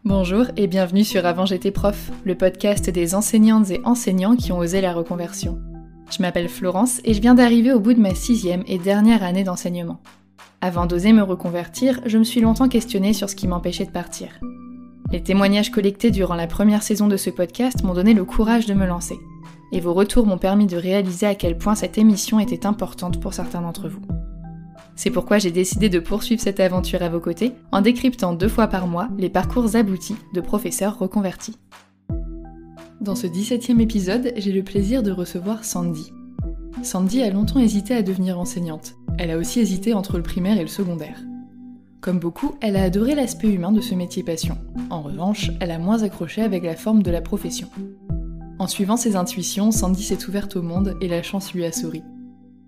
Bonjour et bienvenue sur Avant j'étais prof, le podcast des enseignantes et enseignants qui ont osé la reconversion. Je m'appelle Florence et je viens d'arriver au bout de ma 6e et dernière année d'enseignement. Avant d'oser me reconvertir, je me suis longtemps questionnée sur ce qui m'empêchait de partir. Les témoignages collectés durant la première saison de ce podcast m'ont donné le courage de me lancer. Et vos retours m'ont permis de réaliser à quel point cette émission était importante pour certains d'entre vous. C'est pourquoi j'ai décidé de poursuivre cette aventure à vos côtés en décryptant 2 fois par mois les parcours aboutis de professeurs reconvertis. Dans ce 17e épisode, j'ai le plaisir de recevoir Sandy. Sandy a longtemps hésité à devenir enseignante. Elle a aussi hésité entre le primaire et le secondaire. Comme beaucoup, elle a adoré l'aspect humain de ce métier passion. En revanche, elle a moins accroché avec la forme de la profession. En suivant ses intuitions, Sandy s'est ouverte au monde et la chance lui a souri.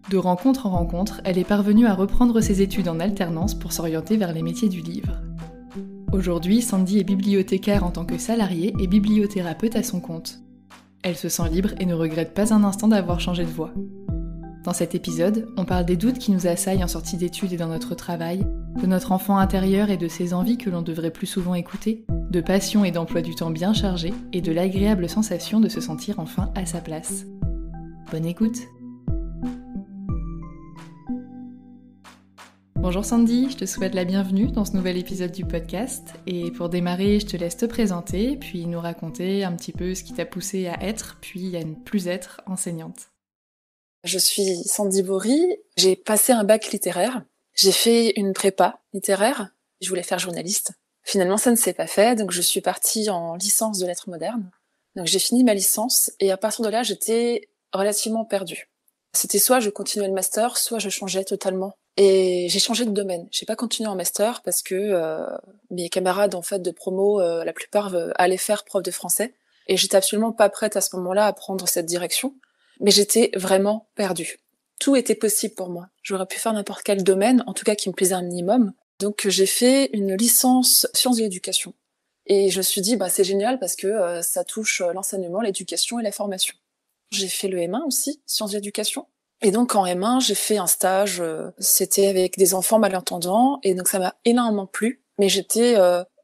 De rencontre en rencontre, elle est parvenue à reprendre ses études en alternance pour s'orienter vers les métiers du livre. Aujourd'hui, Sandy est bibliothécaire en tant que salariée et bibliothérapeute à son compte. Elle se sent libre et ne regrette pas un instant d'avoir changé de voie. Dans cet épisode, on parle des doutes qui nous assaillent en sortie d'études et dans notre travail, de notre enfant intérieur et de ses envies que l'on devrait plus souvent écouter, de passion et d'emploi du temps bien chargés, et de l'agréable sensation de se sentir enfin à sa place. Bonne écoute! Bonjour Sandy, je te souhaite la bienvenue dans ce nouvel épisode du podcast. Et pour démarrer, je te laisse te présenter, puis nous raconter un petit peu ce qui t'a poussé à être, puis à ne plus être enseignante. Je suis Sandy Bory, j'ai passé un bac littéraire, j'ai fait une prépa littéraire, je voulais faire journaliste. Finalement, ça ne s'est pas fait, donc je suis partie en licence de lettres modernes. Donc j'ai fini ma licence, et à partir de là, j'étais relativement perdue. C'était soit je continuais le master, soit je changeais totalement. Et j'ai changé de domaine. J'ai pas continué en master parce que mes camarades en fait de promo, la plupart allaient faire prof de français. Et j'étais absolument pas prête à ce moment-là à prendre cette direction. Mais j'étais vraiment perdue. Tout était possible pour moi. J'aurais pu faire n'importe quel domaine, en tout cas qui me plaisait un minimum. Donc j'ai fait une licence sciences de l'éducation. Et je me suis dit, c'est génial parce que ça touche l'enseignement, l'éducation et la formation. J'ai fait le M1 aussi, sciences de l'éducation. Et donc en M1, j'ai fait un stage, c'était avec des enfants malentendants, et donc ça m'a énormément plu, mais j'étais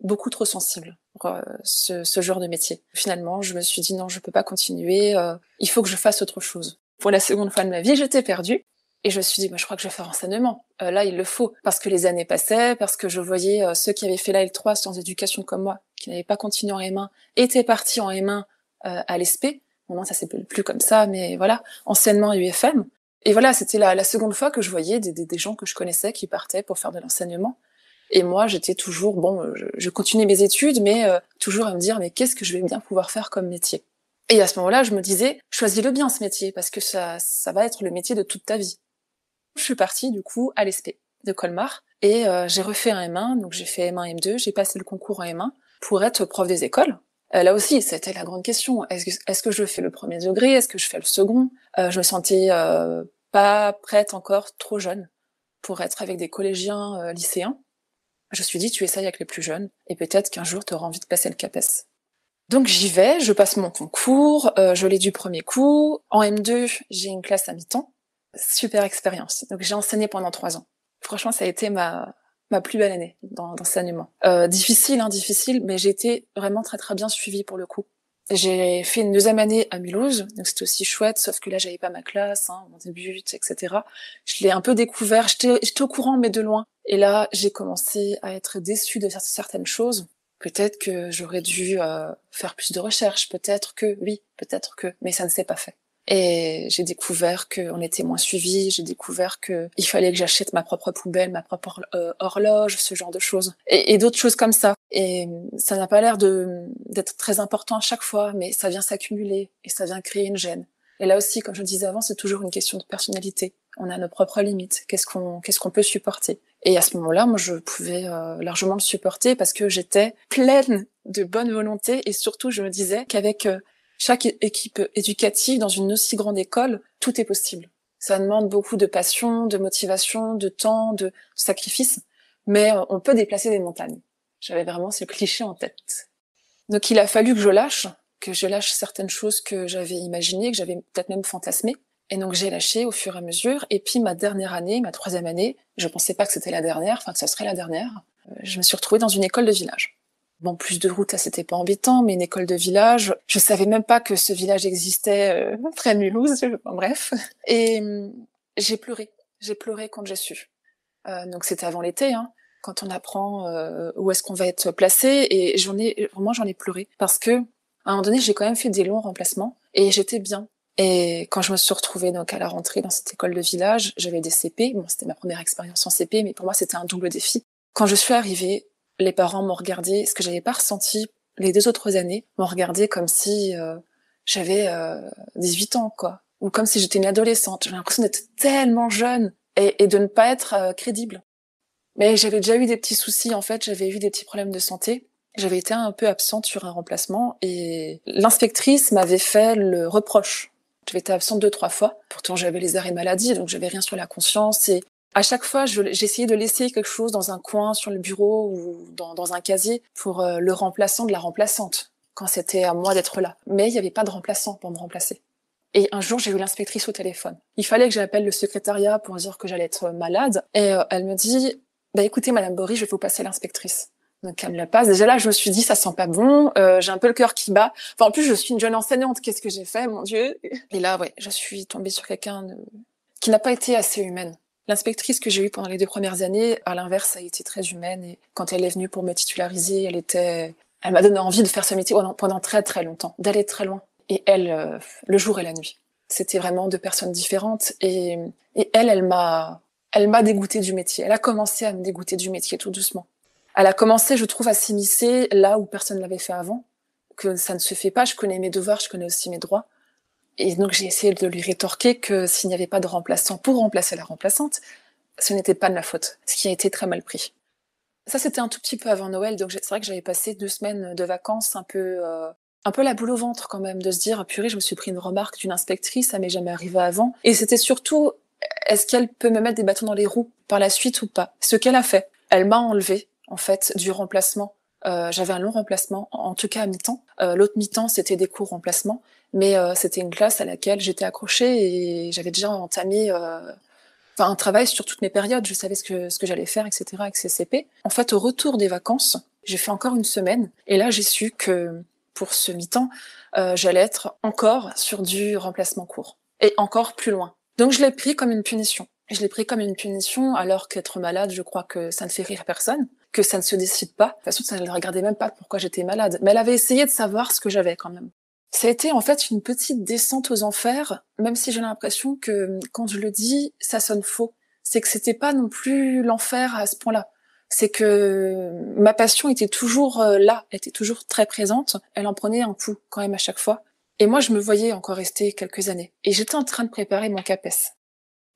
beaucoup trop sensible pour ce genre de métier. Finalement, je me suis dit non, je peux pas continuer, il faut que je fasse autre chose. Pour la seconde fois de ma vie, j'étais perdue, et je me suis dit, je crois que je vais faire enseignement. Là, il le faut, parce que les années passaient, parce que je voyais ceux qui avaient fait la L3 sciences d'éducation comme moi, qui n'avaient pas continué en M1, étaient partis en M1 à l'ESP. Bon, ça s'appelle plus comme ça, mais voilà, enseignement UFM. Et voilà, c'était la seconde fois que je voyais des gens que je connaissais qui partaient pour faire de l'enseignement. Et moi, j'étais toujours, je continuais mes études, mais toujours à me dire, mais qu'est-ce que je vais bien pouvoir faire comme métier? Et à ce moment-là, je me disais, choisis-le bien ce métier, parce que ça va être le métier de toute ta vie. Je suis partie, du coup, à l'ESP de Colmar, et j'ai refait un M1, donc j'ai fait M1, M2, j'ai passé le concours en M1 pour être prof des écoles. Là aussi, c'était la grande question. Est-ce que je fais le premier degré? Est-ce que je fais le second? Je me sentais pas prête encore, trop jeune, pour être avec des collégiens lycéens. Je me suis dit, tu essayes avec les plus jeunes, et peut-être qu'un jour, tu auras envie de passer le CAPES. Donc j'y vais, je passe mon concours, je l'ai du premier coup. En M2, j'ai une classe à mi-temps. Super expérience. Donc j'ai enseigné pendant 3 ans. Franchement, ça a été ma plus belle année d'enseignement. Difficile, mais j'ai été vraiment très très bien suivie pour le coup. J'ai fait une 2e année à Mulhouse, donc c'était aussi chouette, sauf que là j'avais pas ma classe, mon début, etc. Je l'ai un peu découvert, j'étais au courant mais de loin. Et là j'ai commencé à être déçue de certaines choses. Peut-être que j'aurais dû faire plus de recherches, peut-être que, mais ça ne s'est pas fait. Et j'ai découvert qu'on était moins suivi, j'ai découvert que il fallait que j'achète ma propre poubelle, ma propre horloge, ce genre de choses. Et d'autres choses comme ça. Et ça n'a pas l'air d'être très important à chaque fois, mais ça vient s'accumuler et ça vient créer une gêne. Et là aussi, comme je disais avant, c'est toujours une question de personnalité. On a nos propres limites. Qu'est-ce qu'on peut supporter? Et à ce moment-là, moi, je pouvais largement le supporter parce que j'étais pleine de bonne volonté et surtout, je me disais qu'avec chaque équipe éducative dans une aussi grande école, tout est possible. Ça demande beaucoup de passion, de motivation, de temps, de sacrifice, mais on peut déplacer des montagnes. J'avais vraiment ce cliché en tête. Donc il a fallu que je lâche certaines choses que j'avais imaginées, que j'avais peut-être même fantasmées. Et donc j'ai lâché au fur et à mesure. Et puis ma troisième année, je pensais pas que c'était la dernière, enfin que ça serait la dernière. Je me suis retrouvée dans une école de village. Bon, plus de route, là, c'était pas embêtant, mais une école de village, je savais même pas que ce village existait près de Mulhouse, bref. Et j'ai pleuré. J'ai pleuré quand j'ai su. Donc c'était avant l'été, hein, quand on apprend où est-ce qu'on va être placé, et j'en ai pleuré parce que à un moment donné, j'ai quand même fait des longs remplacements et j'étais bien. Et quand je me suis retrouvée donc à la rentrée dans cette école de village, j'avais des CP. Bon, c'était ma première expérience en CP, mais pour moi c'était un double défi. Quand je suis arrivée, les parents m'ont regardé, ce que j'avais pas ressenti les 2 autres années, m'ont regardé comme si j'avais 18 ans, quoi, ou comme si j'étais une adolescente. J'avais l'impression d'être tellement jeune et de ne pas être crédible. Mais j'avais déjà eu des petits soucis, en fait, j'avais eu des petits problèmes de santé. J'avais été un peu absente sur un remplacement et l'inspectrice m'avait fait le reproche. J'avais été absente 2-3 fois. Pourtant, j'avais les arrêts maladie, donc j'avais rien sur la conscience. Et à chaque fois, j'essayais de laisser quelque chose dans un coin sur le bureau ou dans un casier pour le remplaçant de la remplaçante, quand c'était à moi d'être là. Mais il n'y avait pas de remplaçant pour me remplacer. Et un jour, j'ai eu l'inspectrice au téléphone. Il fallait que j'appelle le secrétariat pour dire que j'allais être malade. Et elle me dit, bah écoutez, Madame Bory, je vais vous passer l'inspectrice. Donc elle me la passe. Déjà là, je me suis dit, ça sent pas bon. J'ai un peu le cœur qui bat. Enfin, en plus, je suis une jeune enseignante. Qu'est-ce que j'ai fait, mon Dieu? Et là, ouais, je suis tombée sur quelqu'un qui n'a pas été assez humaine. L'inspectrice que j'ai eue pendant les 2 premières années, à l'inverse, a été très humaine. Et quand elle est venue pour me titulariser, elle m'a donné envie de faire ce métier pendant très très longtemps, d'aller très loin. Et elle, le jour et la nuit. C'était vraiment 2 personnes différentes. Et elle m'a dégoûtée du métier. Elle a commencé à me dégoûter du métier tout doucement. Elle a commencé, je trouve, à s'immiscer là où personne ne l'avait fait avant, que ça ne se fait pas. Je connais mes devoirs, je connais aussi mes droits. Et donc j'ai essayé de lui rétorquer que s'il n'y avait pas de remplaçant pour remplacer la remplaçante, ce n'était pas de ma faute, ce qui a été très mal pris. Ça, c'était un tout petit peu avant Noël, donc c'est vrai que j'avais passé 2 semaines de vacances un peu la boule au ventre quand même, de se dire, purée, je me suis pris une remarque d'une inspectrice, ça m'est jamais arrivé avant. Et c'était surtout, est-ce qu'elle peut me mettre des bâtons dans les roues par la suite ou pas? Ce qu'elle a fait, elle m'a enlevé en fait du remplacement. J'avais un long remplacement, en tout cas à mi-temps. L'autre mi-temps, c'était des cours remplacement, mais c'était une classe à laquelle j'étais accrochée et j'avais déjà entamé un travail sur toutes mes périodes. Je savais ce que j'allais faire, etc. avec ces CP. En fait, au retour des vacances, j'ai fait encore une semaine et là, j'ai su que pour ce mi-temps, j'allais être encore sur du remplacement court et encore plus loin. Donc je l'ai pris comme une punition. Je l'ai pris comme une punition, alors qu'être malade, je crois que ça ne fait rire personne, que ça ne se décide pas. De toute façon, ça ne regardait même pas pourquoi j'étais malade. Mais elle avait essayé de savoir ce que j'avais quand même. Ça a été en fait une petite descente aux enfers, même si j'ai l'impression que quand je le dis, ça sonne faux. C'est que c'était pas non plus l'enfer à ce point-là. C'est que ma passion était toujours là, était toujours très présente. Elle en prenait un coup quand même à chaque fois. Et moi, je me voyais encore rester quelques années. Et j'étais en train de préparer mon CAPES.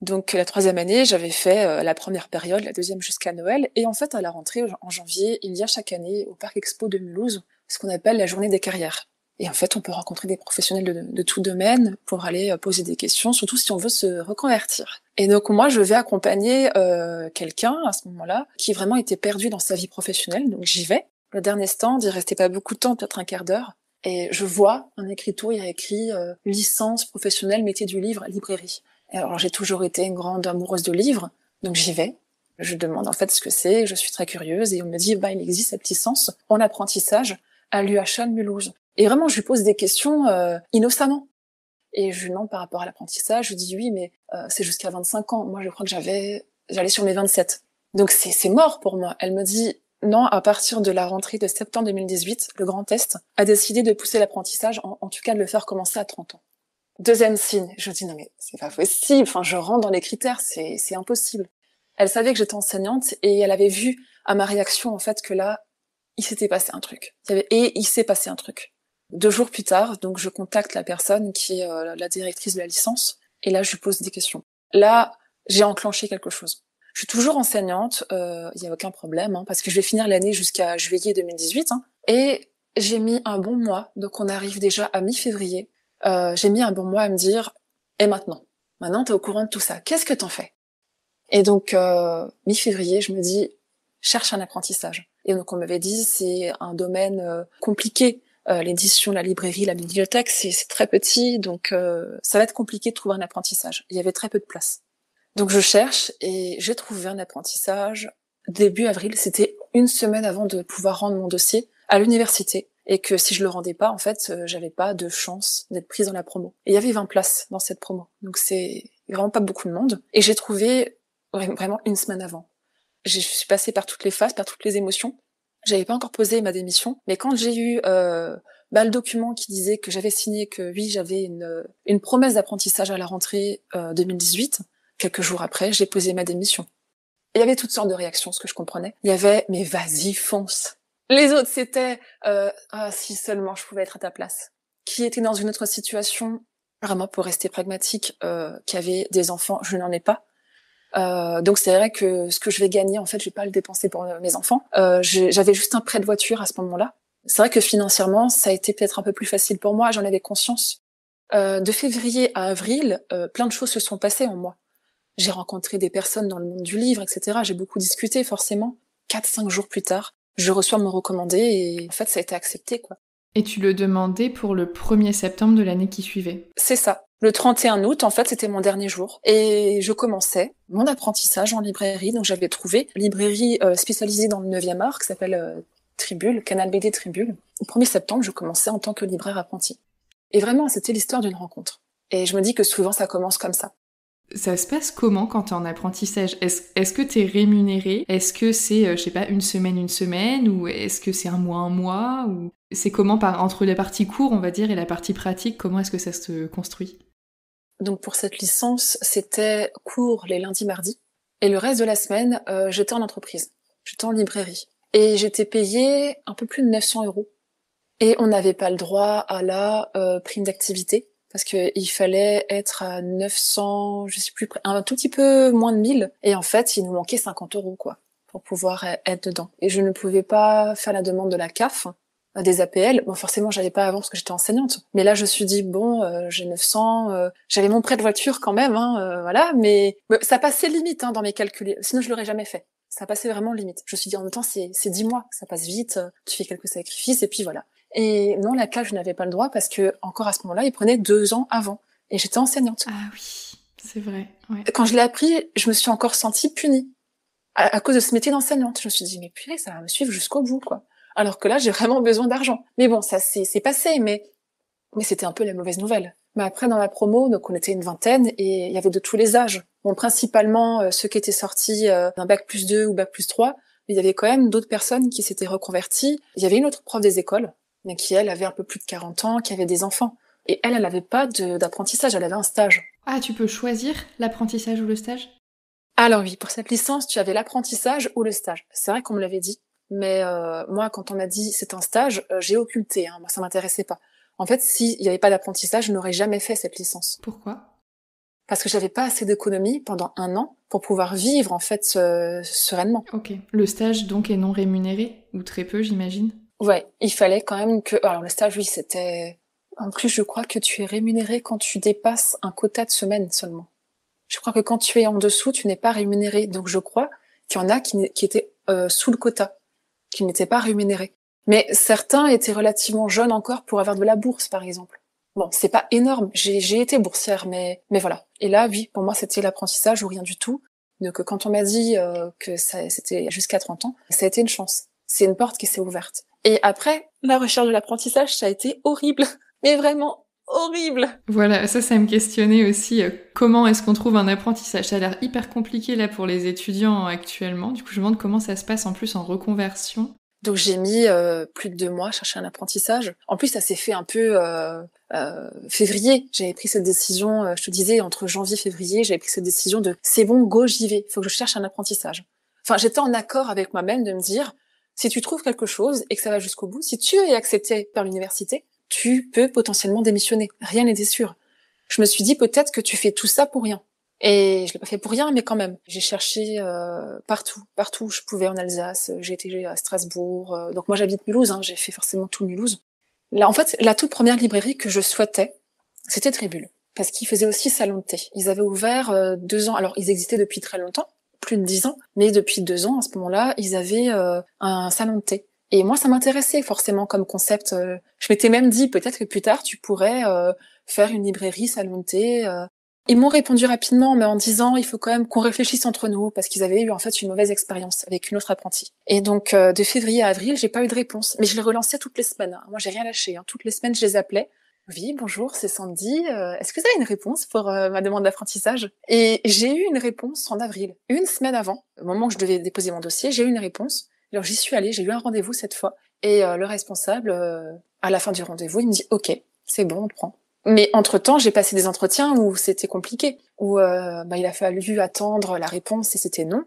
Donc la 3e année, j'avais fait la première période, la 2e jusqu'à Noël. Et en fait, à la rentrée, en janvier, il y a chaque année au Parc Expo de Mulhouse ce qu'on appelle la journée des carrières. Et en fait, on peut rencontrer des professionnels de tout domaine pour aller poser des questions, surtout si on veut se reconvertir. Et donc moi, je vais accompagner quelqu'un à ce moment-là qui vraiment était perdu dans sa vie professionnelle. Donc j'y vais. Le dernier stand, il restait pas beaucoup de temps, peut-être un quart d'heure. Et je vois un écriteau, il y a écrit licence professionnelle, métier du livre, librairie. Et alors j'ai toujours été une grande amoureuse de livres, donc j'y vais. Je demande en fait ce que c'est, je suis très curieuse, et on me dit, il existe cette licence en apprentissage à l'UHA de Mulhouse. Et vraiment, je lui pose des questions innocemment. Et je lui demande par rapport à l'apprentissage, je dis oui, mais c'est jusqu'à 25 ans. Moi, je crois que j'allais sur mes 27. Donc c'est mort pour moi. Elle me dit, non, à partir de la rentrée de septembre 2018, le Grand Est a décidé de pousser l'apprentissage, en tout cas de le faire commencer à 30 ans. 2e signe, je dis non mais c'est pas possible, je rentre dans les critères, c'est impossible. Elle savait que j'étais enseignante et elle avait vu à ma réaction en fait que là, il s'était passé un truc. Il s'est passé un truc. 2 jours plus tard, donc je contacte la personne qui est la directrice de la licence et là je lui pose des questions. Là, j'ai enclenché quelque chose. Je suis toujours enseignante, il y a aucun problème, parce que je vais finir l'année jusqu'à juillet 2018, et j'ai mis un bon mois, donc on arrive déjà à mi-février. J'ai mis un bon mois à me dire, et maintenant t'es au courant de tout ça, qu'est-ce que t'en fais? Et donc mi-février, je me dis, cherche un apprentissage. Et donc on m'avait dit c'est un domaine compliqué. L'édition, la librairie, la bibliothèque, c'est très petit, donc ça va être compliqué de trouver un apprentissage. Il y avait très peu de place. Donc je cherche et j'ai trouvé un apprentissage début avril. C'était une semaine avant de pouvoir rendre mon dossier à l'université. Et que si je le rendais pas, en fait, j'avais pas de chance d'être prise dans la promo. Et il y avait 20 places dans cette promo. Donc c'est vraiment pas beaucoup de monde. Et j'ai trouvé vraiment une semaine avant. Je suis passée par toutes les phases, par toutes les émotions. J'avais pas encore posé ma démission. Mais quand j'ai eu le document qui disait que j'avais signé que oui, j'avais une promesse d'apprentissage à la rentrée 2018, quelques jours après, j'ai posé ma démission. Il y avait toutes sortes de réactions, ce que je comprenais. Il y avait « mais vas-y, fonce ». Les autres, c'était si seulement je pouvais être à ta place. Qui était dans une autre situation, vraiment pour rester pragmatique, qui avait des enfants, je n'en ai pas. Donc c'est vrai que ce que je vais gagner, en fait, je vais pas le dépenser pour mes enfants. J'avais juste un prêt de voiture à ce moment-là. C'est vrai que financièrement, ça a été peut-être un peu plus facile pour moi, j'en avais conscience. De février à avril, plein de choses se sont passées en moi. J'ai rencontré des personnes dans le monde du livre, etc. J'ai beaucoup discuté, forcément. 4-5 jours plus tard, je reçois mon recommandé et en fait, ça a été accepté, quoi. Et tu le demandais pour le 1er septembre de l'année qui suivait. C'est ça. Le 31 août, en fait, c'était mon dernier jour. Et je commençais mon apprentissage en librairie. Donc, j'avais trouvé une librairie spécialisée dans le 9e art qui s'appelle Tribule, Canal BD Tribule. Au 1er septembre, je commençais en tant que libraire apprenti. Et vraiment, c'était l'histoire d'une rencontre. Et je me dis que souvent, ça commence comme ça. Ça se passe comment quand t'es en apprentissage ? Est-ce que t'es rémunéré ? Est-ce que c'est, je sais pas, une semaine ? Ou est-ce que c'est un mois ? Ou c'est comment entre la partie cours, on va dire, et la partie pratique, comment est-ce que ça se construit ? Donc pour cette licence, c'était cours les lundis, mardis. Et le reste de la semaine, j'étais en entreprise. J'étais en librairie. Et j'étais payée un peu plus de 900 €. Et on n'avait pas le droit à la prime d'activité. Parce que il fallait être à 900, je sais plus, un tout petit peu moins de 1000. Et en fait, il nous manquait 50 €, quoi, pour pouvoir être dedans. Et je ne pouvais pas faire la demande de la CAF, des APL. Bon, forcément, j'avais pas avant parce que j'étais enseignante. Mais là, je me suis dit, bon, j'ai 900, j'avais mon prêt de voiture quand même, voilà. Mais ça passait limite dans mes calculs. Sinon, je l'aurais jamais fait. Ça passait vraiment limite. Je me suis dit, en même temps, c'est 10 mois, ça passe vite, tu fais quelques sacrifices, et puis voilà. Et non, la CAF, je n'avais pas le droit parce que, encore à ce moment-là, ils prenaient 2 ans avant. Et j'étais enseignante. Ah oui, c'est vrai, ouais. Quand je l'ai appris, je me suis encore sentie punie. À cause de ce métier d'enseignante. Je me suis dit, mais purée, ça va me suivre jusqu'au bout, quoi. Alors que là, j'ai vraiment besoin d'argent. Mais bon, ça c'est passé, mais c'était un peu la mauvaise nouvelle. Mais après, dans la promo, donc on était une vingtaine et il y avait de tous les âges. Bon, principalement ceux qui étaient sortis d'un bac+2 ou bac+3, mais il y avait quand même d'autres personnes qui s'étaient reconverties. Il y avait une autre prof des écoles, mais qui, elle, avait un peu plus de 40 ans, qui avait des enfants. Et elle n'avait pas d'apprentissage, elle avait un stage. Ah, tu peux choisir l'apprentissage ou le stage ? Alors oui, pour cette licence, tu avais l'apprentissage ou le stage. C'est vrai qu'on me l'avait dit, mais moi, quand on m'a dit c'est un stage, j'ai occulté, moi ça m'intéressait pas. En fait, s'il n'y avait pas d'apprentissage, je n'aurais jamais fait cette licence. Pourquoi ? Parce que j'avais pas assez d'économie pendant 1 an pour pouvoir vivre, en fait, sereinement. Ok. Le stage, donc, est non rémunéré ? Ou très peu, j'imagine ? Ouais, il fallait quand même que... Alors le stage, oui, c'était... En plus, je crois que tu es rémunéré quand tu dépasses un quota de semaines seulement. Je crois que quand tu es en dessous, tu n'es pas rémunéré. Donc je crois qu'il y en a qui étaient sous le quota, qui n'étaient pas rémunérés. Mais certains étaient relativement jeunes encore pour avoir de la bourse, par exemple. Bon, c'est pas énorme. J'ai été boursière, mais voilà. Et là, oui, pour moi, c'était l'apprentissage ou rien du tout. Donc quand on m'a dit que c'était jusqu'à 30 ans, ça a été une chance. C'est une porte qui s'est ouverte. Et après, la recherche de l'apprentissage, ça a été horrible. Mais vraiment horrible. Voilà, ça me questionnait aussi. Comment est-ce qu'on trouve un apprentissage ? Ça a l'air hyper compliqué là pour les étudiants actuellement. Du coup, je me demande comment ça se passe en plus en reconversion. Donc j'ai mis plus de 2 mois à chercher un apprentissage. En plus, ça s'est fait un peu février. J'avais pris cette décision, je te disais, entre janvier et février, j'avais pris cette décision de c'est bon, go, j'y vais. Il faut que je cherche un apprentissage. Enfin, j'étais en accord avec moi-même de me dire, si tu trouves quelque chose et que ça va jusqu'au bout, si tu es accepté par l'université, tu peux potentiellement démissionner. Rien n'était sûr. Je me suis dit peut-être que tu fais tout ça pour rien. Et je l'ai pas fait pour rien, mais quand même. J'ai cherché partout où je pouvais en Alsace. J'ai été à Strasbourg. Donc moi j'habite Mulhouse, j'ai fait forcément tout Mulhouse. Là, en fait, la toute première librairie que je souhaitais, c'était Tribule. Parce qu'ils faisaient aussi salon de thé. Ils avaient ouvert 2 ans. Alors ils existaient depuis très longtemps, plus de 10 ans, mais depuis 2 ans, à ce moment-là, ils avaient un salon de thé. Et moi, ça m'intéressait forcément comme concept. Je m'étais même dit, peut-être que plus tard, tu pourrais faire une librairie salon de thé. Ils m'ont répondu rapidement, mais en disant, il faut quand même qu'on réfléchisse entre nous, parce qu'ils avaient eu en fait une mauvaise expérience avec une autre apprentie. Et donc, de février à avril, j'ai pas eu de réponse. Mais je les relançais toutes les semaines. Hein. Moi, j'ai rien lâché. Hein. Toutes les semaines, je les appelais. Oui, bonjour, c'est Sandy. Est-ce que vous avez une réponse pour ma demande d'apprentissage? Et j'ai eu une réponse en avril. Une semaine avant, au moment où je devais déposer mon dossier, j'ai eu une réponse. Alors j'y suis allée, j'ai eu un rendez-vous cette fois. Et le responsable, à la fin du rendez-vous, il me dit « Ok, c'est bon, on te prend ». Mais entre-temps, j'ai passé des entretiens où c'était compliqué, où il a fallu attendre la réponse et c'était non.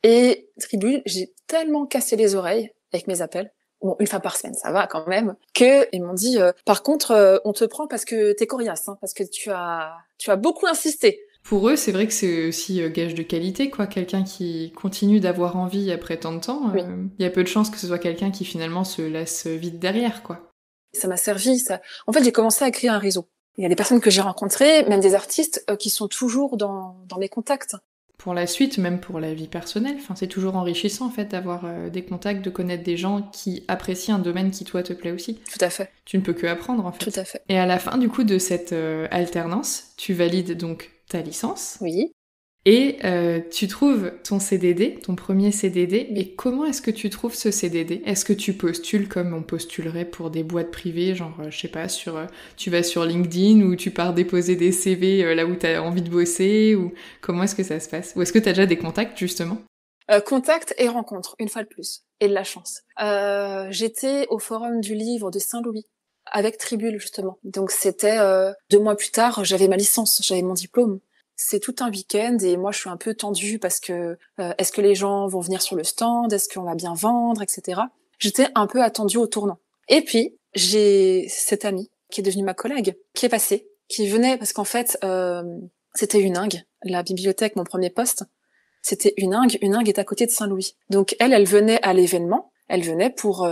Et Tribune, j'ai tellement cassé les oreilles avec mes appels. Bon, une fois par semaine, ça va quand même, que ils m'ont dit par contre on te prend parce que t'es coriace, hein, parce que tu as beaucoup insisté. Pour eux, c'est vrai que c'est aussi gage de qualité, quoi. Quelqu'un qui continue d'avoir envie après tant de temps, Oui. y a peu de chances que ce soit quelqu'un qui finalement se laisse vite derrière, quoi. Ça m'a servi, ça. En fait, j'ai commencé à créer un réseau. Il y a des personnes que j'ai rencontrées, même des artistes qui sont toujours dans mes contacts. Pour la suite, même pour la vie personnelle, enfin, c'est toujours enrichissant en fait d'avoir des contacts, de connaître des gens qui apprécient un domaine qui toi te plaît aussi. Tout à fait. Tu ne peux que apprendre en fait. Tout à fait. Et à la fin du coup de cette alternance, tu valides donc ta licence. Oui. Et tu trouves ton CDD, ton premier CDD. Et comment est-ce que tu trouves ce CDD? Est-ce que tu postules comme on postulerait pour des boîtes privées, genre, je sais pas, tu vas sur LinkedIn ou tu pars déposer des CV là où t'as envie de bosser, ou comment est-ce que ça se passe? Ou est-ce que t'as déjà des contacts, justement? Contacts et rencontres, une fois de plus. Et de la chance. J'étais au Forum du Livre de Saint-Louis, avec Tribune, justement. Donc c'était 2 mois plus tard, j'avais ma licence, j'avais mon diplôme. C'est tout un week-end et moi je suis un peu tendue parce que est-ce que les gens vont venir sur le stand, est-ce qu'on va bien vendre, etc. J'étais un peu attendue au tournant. Et puis j'ai cette amie qui est devenue ma collègue, qui est passée, qui venait parce qu'en fait c'était Huningue, la bibliothèque, mon premier poste, c'était Huningue. Huningue est à côté de Saint-Louis. Donc elle venait à l'événement. Elle venait pour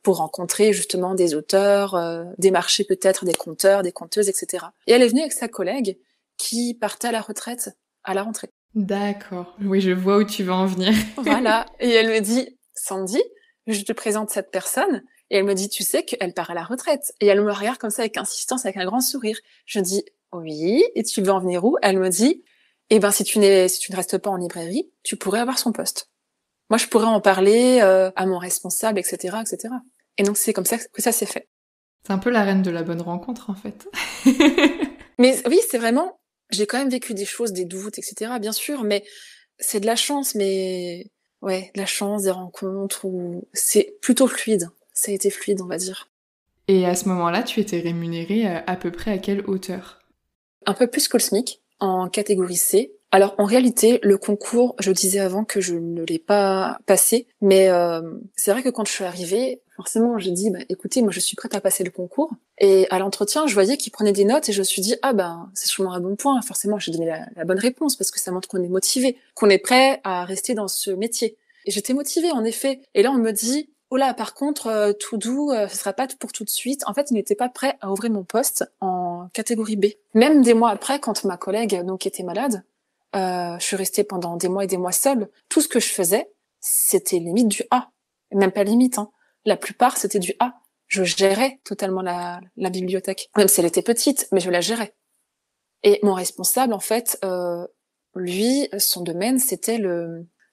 rencontrer justement des auteurs, démarcher peut-être des conteurs, des conteuses, etc. Et elle est venue avec sa collègue qui partait à la retraite à la rentrée. D'accord. Oui, je vois où tu vas en venir. Voilà. Et elle me dit, Sandy, je te présente cette personne. Et elle me dit, tu sais qu'elle part à la retraite. Et elle me regarde comme ça avec insistance, avec un grand sourire. Je dis, oui. Et tu veux en venir où? Elle me dit, eh ben, si tu ne restes pas en librairie, tu pourrais avoir son poste. Moi, je pourrais en parler à mon responsable, etc., etc. Et donc, c'est comme ça que ça s'est fait. C'est un peu la reine de la bonne rencontre, en fait. Mais oui, c'est vraiment... J'ai quand même vécu des choses, des doutes, etc., bien sûr, mais c'est de la chance, mais... Ouais, de la chance, des rencontres, où c'est plutôt fluide. Ça a été fluide, on va dire. Et à ce moment-là, tu étais rémunérée à peu près à quelle hauteur? Un peu plus que le SMIC, en catégorie C. Alors, en réalité, le concours, je disais avant que je ne l'ai pas passé, mais c'est vrai que quand je suis arrivée, forcément, j'ai dit, écoutez, moi, je suis prête à passer le concours. Et à l'entretien, je voyais qu'ils prenaient des notes et je me suis dit, c'est sûrement un bon point. Forcément, j'ai donné la bonne réponse parce que ça montre qu'on est motivé, qu'on est prêt à rester dans ce métier. Et j'étais motivée, en effet. Et là, on me dit, oh là, par contre, tout doux, ce sera pas pour tout de suite. En fait, il n'était pas prêt à ouvrir mon poste en catégorie B. Même des mois après, quand ma collègue donc était malade, je suis restée pendant des mois et des mois seule. Tout ce que je faisais, c'était limite du A. Même pas limite, hein. La plupart, c'était du A. Je gérais totalement la bibliothèque. Même si elle était petite, mais je la gérais. Et mon responsable, en fait, lui, son domaine, c'était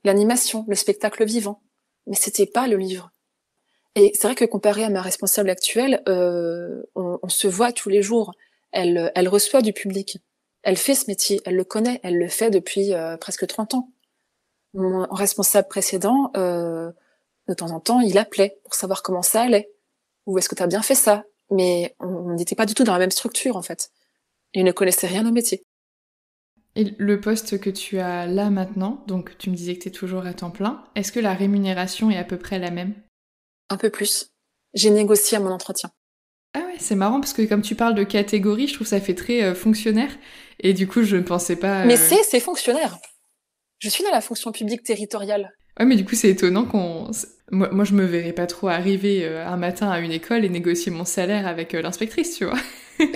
l'animation, le spectacle vivant. Mais c'était pas le livre. Et c'est vrai que comparé à ma responsable actuelle, on se voit tous les jours. Elle reçoit du public. Elle fait ce métier, elle le connaît, elle le fait depuis presque 30 ans. Mon responsable précédent, de temps en temps, il appelait pour savoir comment ça allait. Ou est-ce que tu as bien fait ça? Mais on n'était pas du tout dans la même structure, en fait. Il ne connaissait rien au métier. Et le poste que tu as là maintenant, donc tu me disais que tu es toujours à temps plein, est-ce que la rémunération est à peu près la même? Un peu plus. J'ai négocié à mon entretien. Ah ouais, c'est marrant parce que comme tu parles de catégorie, je trouve que ça fait très fonctionnaire. Et du coup, je ne pensais pas... Mais c'est fonctionnaire. Je suis dans la fonction publique territoriale. Ouais, mais du coup, c'est étonnant qu'on... Moi, je me verrais pas trop arriver un matin à une école et négocier mon salaire avec l'inspectrice, tu vois.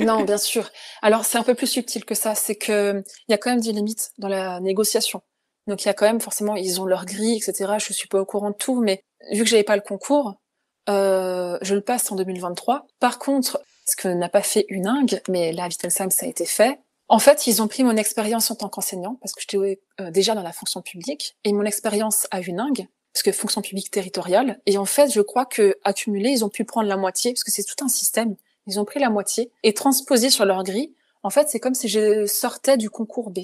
Non, bien sûr. Alors, c'est un peu plus subtil que ça. C'est que il y a quand même des limites dans la négociation. Donc il y a quand même forcément, ils ont leur grille, etc. Je suis pas au courant de tout, mais vu que j'avais pas le concours, je le passe en 2023. Par contre, ce que n'a pas fait Uningue, mais là à Wittelsheim ça a été fait. En fait, ils ont pris mon expérience en tant qu'enseignant, parce que j'étais déjà dans la fonction publique, et mon expérience à Uningue, parce que fonction publique territoriale. Et en fait, je crois que accumulé, ils ont pu prendre la moitié, parce que c'est tout un système. Ils ont pris la moitié et transposé sur leur grille. En fait, c'est comme si je sortais du concours B.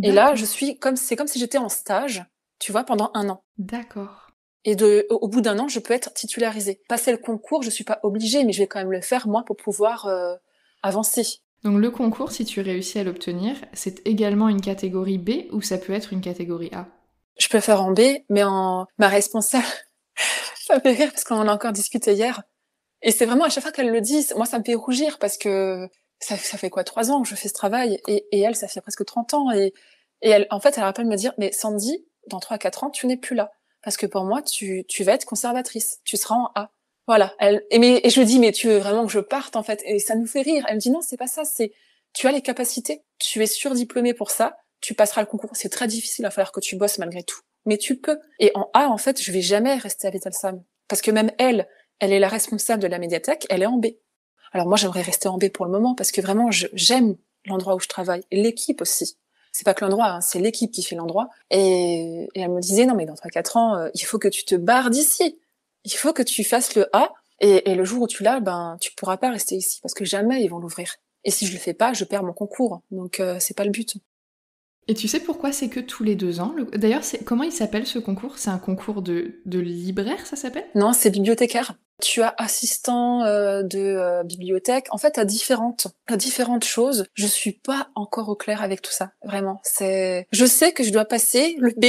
Et là, c'est comme si j'étais en stage, tu vois, pendant 1 an. D'accord. Et au bout d'1 an, je peux être titularisée. Passer le concours, je suis pas obligée, mais je vais quand même le faire, moi, pour pouvoir avancer. Donc le concours, si tu réussis à l'obtenir, c'est également une catégorie B ou ça peut être une catégorie A? Je peux faire en B, mais ma responsable, ça me fait rire parce qu'on en a encore discuté hier. Et c'est vraiment à chaque fois qu'elle le dit, moi ça me fait rougir parce que ça fait quoi, 3 ans que je fais ce travail et elle, ça fait presque 30 ans et elle, en fait, elle arrête pas de me dire, mais Sandy, dans 3 à 4 ans, tu n'es plus là. Parce que pour moi, tu vas être conservatrice. Tu seras en A. Voilà. Et je lui dis, mais tu veux vraiment que je parte, en fait? Et ça nous fait rire. Elle me dit, non, c'est pas ça, tu as les capacités. Tu es surdiplômée pour ça. Tu passeras le concours. C'est très difficile, il va falloir que tu bosses malgré tout. Mais tu peux. Et en A, en fait, je vais jamais rester à Wittelsheim. Parce que même elle est la responsable de la médiathèque, elle est en B. Alors moi, j'aimerais rester en B pour le moment parce que vraiment, j'aime l'endroit où je travaille. Et l'équipe aussi. C'est pas que l'endroit, hein, c'est l'équipe qui fait l'endroit. Et elle me disait, non mais dans 3-4 ans, il faut que tu te barres d'ici. Il faut que tu fasses le A. Et le jour où tu l'as, tu pourras pas rester ici parce que jamais ils vont l'ouvrir. Et si je le fais pas, je perds mon concours. Donc c'est pas le but. Et tu sais pourquoi c'est que tous les 2 ans? D'ailleurs, comment il s'appelle ce concours? C'est un concours de libraire, ça s'appelle? Non, c'est bibliothécaire. Tu as assistant de bibliothèque. En fait, t'as différentes choses. Je suis pas encore au clair avec tout ça, vraiment. Je sais que je dois passer le B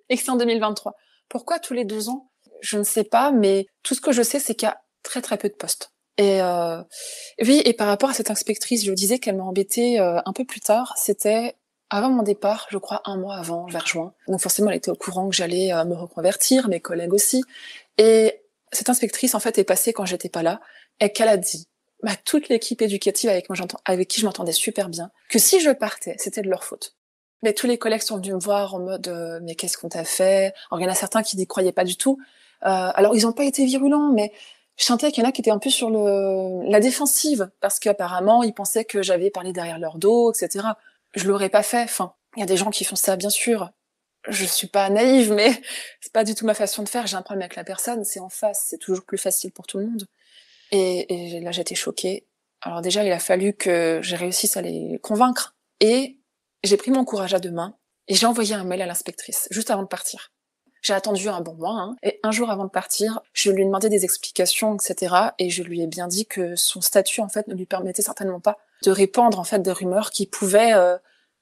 et que c'est en 2023. Pourquoi tous les 2 ans? Je ne sais pas, mais tout ce que je sais, c'est qu'il y a très très peu de postes. Et oui, et par rapport à cette inspectrice, je disais qu'elle m'a embêtée un peu plus tard. C'était avant mon départ, je crois 1 mois avant, vers juin. Donc forcément, elle était au courant que j'allais me reconvertir, mes collègues aussi. Et cette inspectrice, en fait, est passée quand j'étais pas là, et qu'elle a dit, toute l'équipe éducative avec qui je m'entendais super bien, que si je partais, c'était de leur faute. Mais tous les collègues sont venus me voir en mode, mais qu'est-ce qu'on t'a fait? Alors, il y en a certains qui n'y croyaient pas du tout. Alors, ils n'ont pas été virulents, mais je sentais qu'il y en a qui étaient un peu sur la défensive, parce qu'apparemment, ils pensaient que j'avais parlé derrière leur dos, etc. Je l'aurais pas fait. Enfin, il y a des gens qui font ça, bien sûr. Je suis pas naïve, mais c'est pas du tout ma façon de faire. J'ai un problème avec la personne, c'est en face, c'est toujours plus facile pour tout le monde. Et là, j'étais choquée. Alors déjà, il a fallu que je réussisse à les convaincre. Et j'ai pris mon courage à 2 mains et j'ai envoyé un mail à l'inspectrice, juste avant de partir. J'ai attendu un bon mois, hein, et un jour avant de partir, je lui ai demandé des explications, etc. Et je lui ai bien dit que son statut, en fait, ne lui permettait certainement pas de répandre, en fait, des rumeurs qui pouvaient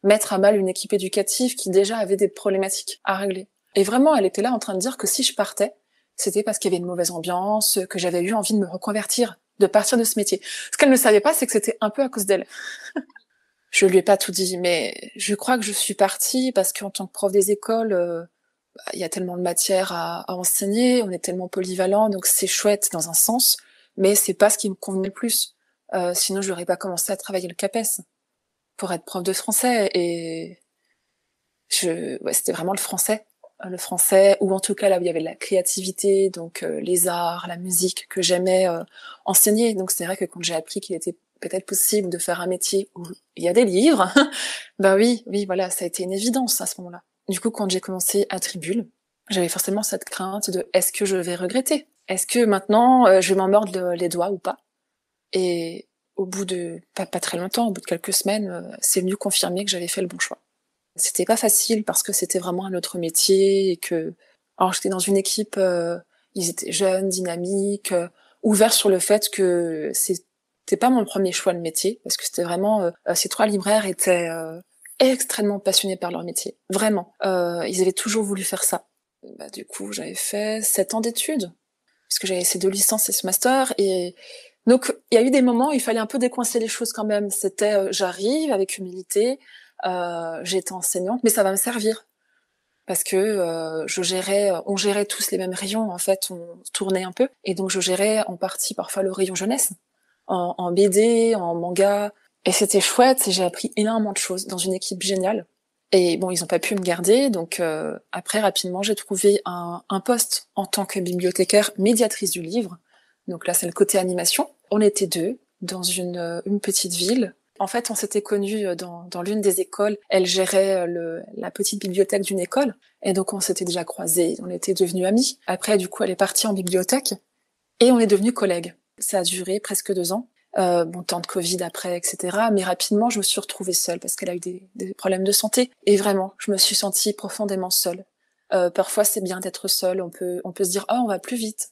mettre à mal une équipe éducative qui déjà avait des problématiques à régler. Et vraiment, elle était là en train de dire que si je partais, c'était parce qu'il y avait une mauvaise ambiance, que j'avais eu envie de me reconvertir, de partir de ce métier. Ce qu'elle ne savait pas, c'est que c'était un peu à cause d'elle. Je lui ai pas tout dit, mais je crois que je suis partie parce qu'en tant que prof des écoles, il y a tellement de matière à enseigner, on est tellement polyvalent, donc c'est chouette dans un sens, mais c'est pas ce qui me convenait le plus. Sinon, je n'aurais pas commencé à travailler le CAPES pour être prof de français, et c'était vraiment le français, ou en tout cas là où il y avait de la créativité, donc les arts, la musique que j'aimais enseigner. Donc c'est vrai que quand j'ai appris qu'il était peut-être possible de faire un métier où il y a des livres, oui, voilà, ça a été une évidence à ce moment-là. Du coup, quand j'ai commencé à Tribule, j'avais forcément cette crainte de est-ce que je vais regretter? Est-ce que maintenant je vais m'en mordre les doigts ou pas? Et au bout de pas très longtemps, au bout de quelques semaines, c'est venu confirmer que j'avais fait le bon choix. C'était pas facile parce que c'était vraiment un autre métier et que, alors j'étais dans une équipe, ils étaient jeunes, dynamiques, ouverts sur le fait que c'était pas mon premier choix le métier, parce que c'était vraiment, ces 3 libraires étaient extrêmement passionnés par leur métier, vraiment. Ils avaient toujours voulu faire ça. Du coup, j'avais fait 7 ans d'études, puisque j'avais ces 2 licences et ce master, et donc il y a eu des moments où il fallait un peu décoincer les choses quand même. C'était, j'arrive avec humilité, j'étais enseignante, mais ça va me servir. Parce que on gérait tous les mêmes rayons, en fait, on tournait un peu, et donc je gérais en partie parfois le rayon jeunesse, en BD, en manga, et c'était chouette, et j'ai appris énormément de choses dans une équipe géniale. Et bon, ils n'ont pas pu me garder, donc après, rapidement, j'ai trouvé un poste en tant que bibliothécaire médiatrice du livre. Donc là, c'est le côté animation. On était 2 dans une petite ville. En fait, on s'était connus dans l'une des écoles. Elle gérait la petite bibliothèque d'une école. Et donc, on s'était déjà croisés, on était devenus amis. Après, du coup, elle est partie en bibliothèque et on est devenus collègues. Ça a duré presque 2 ans. Temps de Covid après, etc. Mais rapidement, je me suis retrouvée seule parce qu'elle a eu des problèmes de santé. Et vraiment, je me suis sentie profondément seule. Parfois, c'est bien d'être seule. On peut se dire, on va plus vite.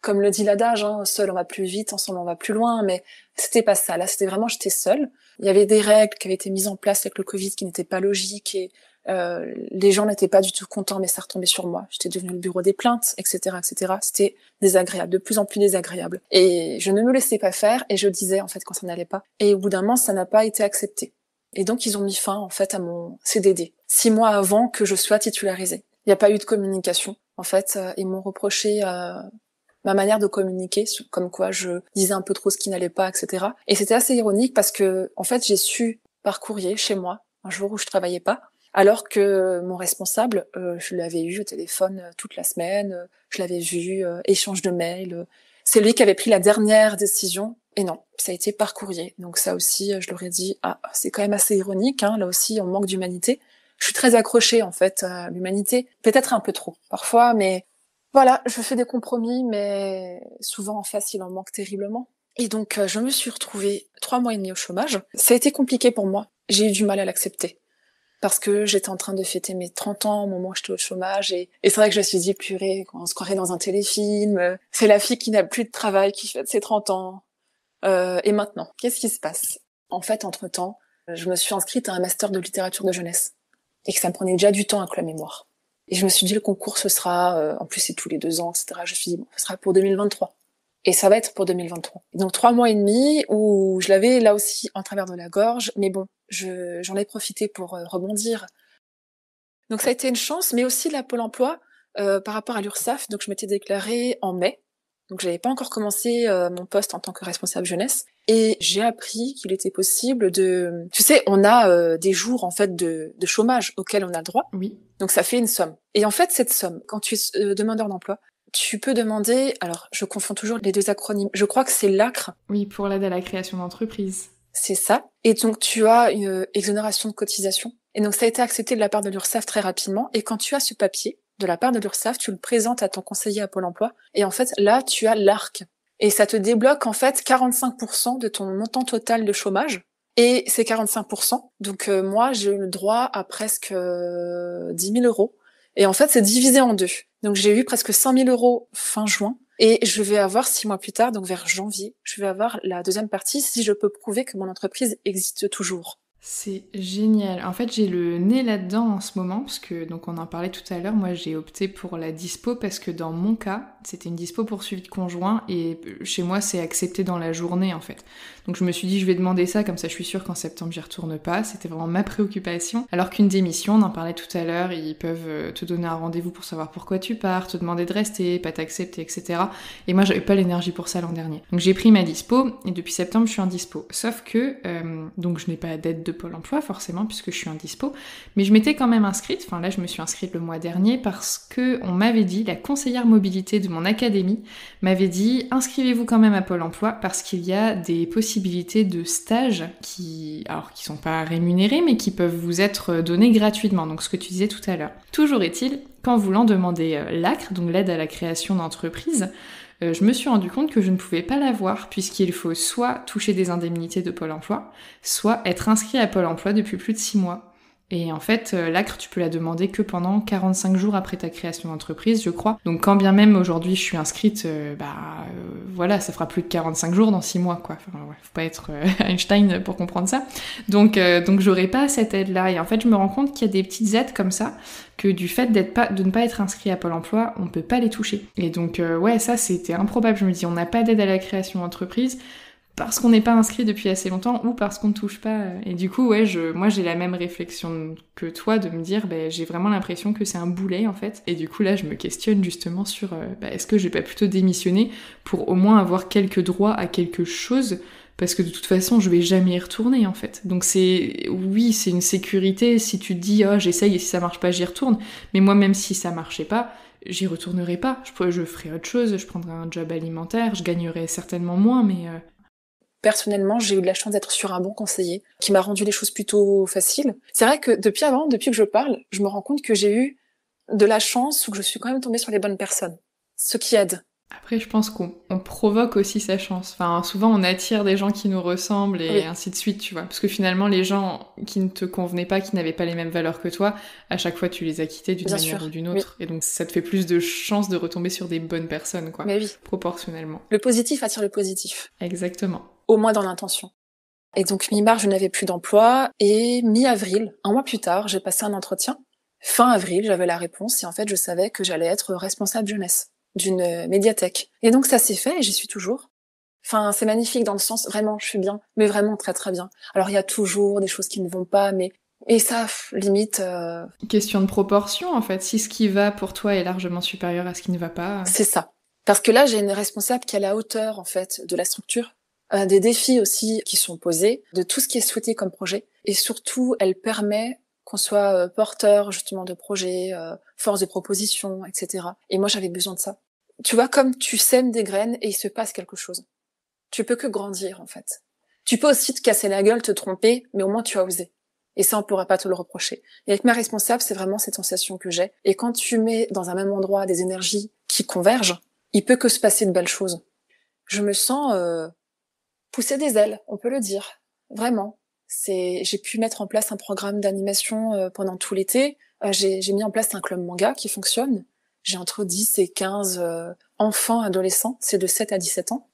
Comme le dit l'adage, seul on va plus vite, ensemble on va plus loin. Mais c'était pas ça. Là, c'était vraiment, j'étais seule. Il y avait des règles qui avaient été mises en place avec le Covid qui n'étaient pas logiques et les gens n'étaient pas du tout contents, mais ça retombait sur moi. J'étais devenue le bureau des plaintes, etc., etc. C'était désagréable, de plus en plus désagréable. Et je ne me laissais pas faire et je disais en fait quand ça n'allait pas. Et au bout d'un moment, ça n'a pas été accepté. Et donc ils ont mis fin en fait à mon CDD 6 mois avant que je sois titularisée. Il n'y a pas eu de communication. En fait, ils m'ont reproché ma manière de communiquer, comme quoi je disais un peu trop ce qui n'allait pas, etc. Et c'était assez ironique parce que en fait, j'ai su par courrier chez moi un jour où je travaillais pas. Alors que mon responsable, je l'avais eu au téléphone toute la semaine, je l'avais vu, échange de mails. C'est lui qui avait pris la dernière décision. Et non, ça a été par courrier. Donc ça aussi, je leur ai dit, c'est quand même assez ironique, là aussi, on manque d'humanité. Je suis très accrochée, en fait, à l'humanité. Peut-être un peu trop, parfois, mais voilà, je fais des compromis, mais souvent, en face, il en manque terriblement. Et donc, je me suis retrouvée 3 mois et demi au chômage. Ça a été compliqué pour moi. J'ai eu du mal à l'accepter. Parce que j'étais en train de fêter mes 30 ans au moment où j'étais au chômage et c'est vrai que je me suis dit, purée, on se croirait dans un téléfilm, c'est la fille qui n'a plus de travail qui fête ses 30 ans. Et maintenant, qu'est-ce qui se passe? En fait, entre-temps, je me suis inscrite à un master de littérature de jeunesse et que ça me prenait déjà du temps avec la mémoire. Et je me suis dit, le concours, ce sera, en plus c'est tous les 2 ans, etc. Je me suis dit, ce sera pour 2023. Et ça va être pour 2023. Donc 3 mois et demi où je l'avais là aussi en travers de la gorge, mais bon, j'en ai profité pour rebondir. Donc ça a été une chance, mais aussi la Pôle emploi par rapport à l'URSSAF. Donc je m'étais déclarée en mai, donc j'avais pas encore commencé mon poste en tant que responsable jeunesse, et j'ai appris qu'il était possible de, tu sais, on a des jours en fait de chômage auxquels on a le droit. Oui. Donc ça fait une somme. Et en fait cette somme, quand tu es demandeur d'emploi, tu peux demander, alors je confonds toujours les 2 acronymes, je crois que c'est l'ACRE. Oui, pour l'aide à la création d'entreprise. C'est ça. Et donc tu as une exonération de cotisation. Et donc ça a été accepté de la part de l'URSSAF très rapidement. Et quand tu as ce papier de la part de l'URSSAF, tu le présentes à ton conseiller à Pôle emploi. Et en fait, là, tu as l'ARC. Et ça te débloque en fait 45% de ton montant total de chômage. Et c'est 45%. Donc moi, j'ai eu le droit à presque 10 000 euros. Et en fait, c'est divisé en 2. Donc j'ai eu presque 5 000 euros fin juin. Et je vais avoir 6 mois plus tard, donc vers janvier, je vais avoir la deuxième partie si je peux prouver que mon entreprise existe toujours. C'est génial. En fait, j'ai le nez là-dedans en ce moment, parce que, donc on en parlait tout à l'heure, moi j'ai opté pour la dispo parce que dans mon cas, c'était une dispo pour suivi de conjoint et chez moi c'est accepté dans la journée en fait. Donc je me suis dit je vais demander ça, comme ça je suis sûre qu'en septembre j'y retourne pas, c'était vraiment ma préoccupation. Alors qu'une démission, on en parlait tout à l'heure, ils peuvent te donner un rendez-vous pour savoir pourquoi tu pars, te demander de rester, pas t'accepter, etc. Et moi j'avais pas l'énergie pour ça l'an dernier. Donc j'ai pris ma dispo et depuis septembre je suis en dispo. Sauf que, donc je n'ai pas d'aide de Pôle emploi forcément puisque je suis indispo, mais je m'étais quand même inscrite, enfin là je me suis inscrite le mois dernier parce que on m'avait dit, la conseillère mobilité de mon académie m'avait dit inscrivez-vous quand même à Pôle emploi parce qu'il y a des possibilités de stages qui sont pas rémunérés mais qui peuvent vous être donnés gratuitement, donc ce que tu disais tout à l'heure. Toujours est-il qu'en voulant demander l'ACRE, donc l'aide à la création d'entreprise, je me suis rendu compte que je ne pouvais pas l'avoir puisqu'il faut soit toucher des indemnités de Pôle emploi, soit être inscrit à Pôle emploi depuis plus de 6 mois. Et en fait, l'ACRE, tu peux la demander que pendant 45 jours après ta création d'entreprise, je crois. Donc quand bien même aujourd'hui je suis inscrite, voilà, ça fera plus de 45 jours dans 6 mois, quoi. Enfin, ouais, faut pas être Einstein pour comprendre ça. Donc j'aurai pas cette aide-là. Et en fait, je me rends compte qu'il y a des petites aides comme ça, que du fait de ne pas être inscrit à Pôle emploi, on peut pas les toucher. Et donc, ouais, ça c'était improbable. Je me dis, on n'a pas d'aide à la création d'entreprise, parce qu'on n'est pas inscrit depuis assez longtemps ou parce qu'on ne touche pas. Et du coup, ouais, moi j'ai la même réflexion que toi de me dire, j'ai vraiment l'impression que c'est un boulet en fait. Et du coup là, je me questionne justement sur est-ce que j'ai pas plutôt démissionné pour au moins avoir quelques droits à quelque chose, parce que de toute façon, je vais jamais y retourner, en fait. Donc oui, c'est une sécurité si tu te dis, oh, j'essaye et si ça marche pas, j'y retourne. Mais moi, même si ça marchait pas, j'y retournerai pas. Je ferai autre chose, je prendrai un job alimentaire, je gagnerai certainement moins, mais... Personnellement, j'ai eu de la chance d'être sur un bon conseiller qui m'a rendu les choses plutôt faciles. C'est vrai que depuis que je parle, je me rends compte que j'ai eu de la chance ou que je suis quand même tombée sur les bonnes personnes. Ce qui aide. Après, je pense qu'on provoque aussi sa chance. Enfin, souvent, on attire des gens qui nous ressemblent et Oui. ainsi de suite, tu vois. Parce que finalement, les gens qui ne te convenaient pas, qui n'avaient pas les mêmes valeurs que toi, à chaque fois, tu les as quittés d'une Bien manière sûr, ou d'une oui. autre. Et donc, ça te fait plus de chances de retomber sur des bonnes personnes, quoi. Mais oui. Proportionnellement. Le positif attire le positif. Exactement. Au moins dans l'intention. Et donc, mi-mars, je n'avais plus d'emploi. Et mi-avril, un mois plus tard, j'ai passé un entretien. Fin avril, j'avais la réponse. Et en fait, je savais que j'allais être responsable jeunesse d'une médiathèque. Et donc, ça s'est fait et j'y suis toujours. Enfin, c'est magnifique dans le sens, vraiment, je suis bien. Mais vraiment très, très bien. Alors, il y a toujours des choses qui ne vont pas, mais... Et ça, limite... Question de proportion, en fait. Si ce qui va pour toi est largement supérieur à ce qui ne va pas... C'est ça. Parce que là, j'ai une responsable qui est à la hauteur, en fait, de la structure, des défis aussi qui sont posés, de tout ce qui est souhaité comme projet. Et surtout, elle permet qu'on soit porteur, justement, de projets, force de proposition, etc. Et moi, j'avais besoin de ça. Tu vois, comme tu sèmes des graines et il se passe quelque chose. Tu peux que grandir, en fait. Tu peux aussi te casser la gueule, te tromper, mais au moins tu as osé. Et ça, on pourra pas te le reprocher. Et avec ma responsable, c'est vraiment cette sensation que j'ai. Et quand tu mets dans un même endroit des énergies qui convergent, il peut que se passer de belles choses. Je me sens pousser des ailes, on peut le dire. Vraiment. J'ai pu mettre en place un programme d'animation pendant tout l'été. J'ai mis en place un club manga qui fonctionne. J'ai entre 10 et 15 enfants, adolescents. C'est de 7 à 17 ans.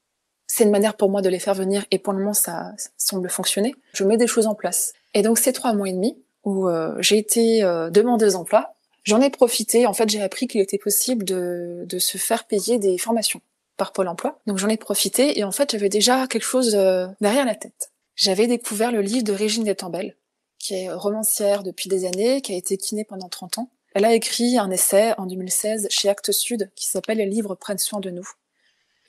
C'est une manière pour moi de les faire venir et pour le moment ça semble fonctionner. Je mets des choses en place. Et donc ces 3 mois et demi où j'ai été demandeuse d'emploi, j'en ai profité. En fait, j'ai appris qu'il était possible de se faire payer des formations par Pôle emploi. Donc j'en ai profité et en fait j'avais déjà quelque chose derrière la tête. J'avais découvert le livre de Régine Détambel, qui est romancière depuis des années, qui a été kiné pendant 30 ans. Elle a écrit un essai en 2016 chez Actes Sud qui s'appelle « Les livres prennent soin de nous ».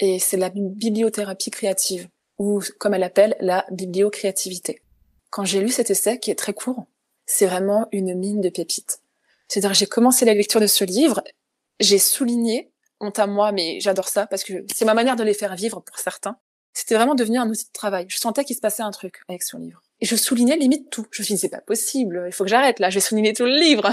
Et c'est la bibliothérapie créative, ou comme elle appelle, la bibliocréativité. Quand j'ai lu cet essai, qui est très court, c'est vraiment une mine de pépites. C'est-à-dire j'ai commencé la lecture de ce livre, j'ai souligné, honte à moi, mais j'adore ça, parce que c'est ma manière de les faire vivre pour certains. C'était vraiment devenu un outil de travail. Je sentais qu'il se passait un truc avec ce livre. Et je soulignais limite tout. Je me suis dit, c'est pas possible, il faut que j'arrête là, je vais souligner tout le livre.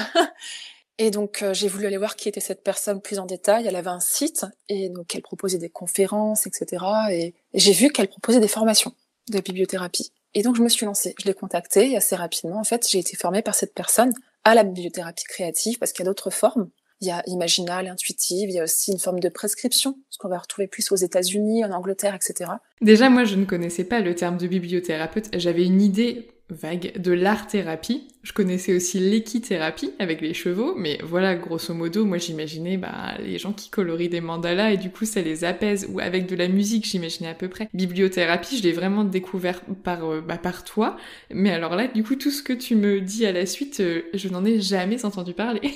Et donc j'ai voulu aller voir qui était cette personne plus en détail. Elle avait un site et donc elle proposait des conférences, etc. Et j'ai vu qu'elle proposait des formations de bibliothérapie. Et donc je me suis lancée. Je l'ai contactée et assez rapidement, en fait, j'ai été formée par cette personne à la bibliothérapie créative parce qu'il y a d'autres formes. Il y a imaginale, intuitive, il y a aussi une forme de prescription, ce qu'on va retrouver plus aux États-Unis, en Angleterre, etc. Déjà, moi, je ne connaissais pas le terme de bibliothérapeute. J'avais une idée vague de l'art-thérapie. Je connaissais aussi l'équithérapie avec les chevaux, mais voilà, grosso modo, moi j'imaginais les gens qui colorient des mandalas et du coup ça les apaise, ou avec de la musique, j'imaginais à peu près. Bibliothérapie, je l'ai vraiment découvert par toi, mais alors là, du coup, tout ce que tu me dis à la suite, je n'en ai jamais entendu parler.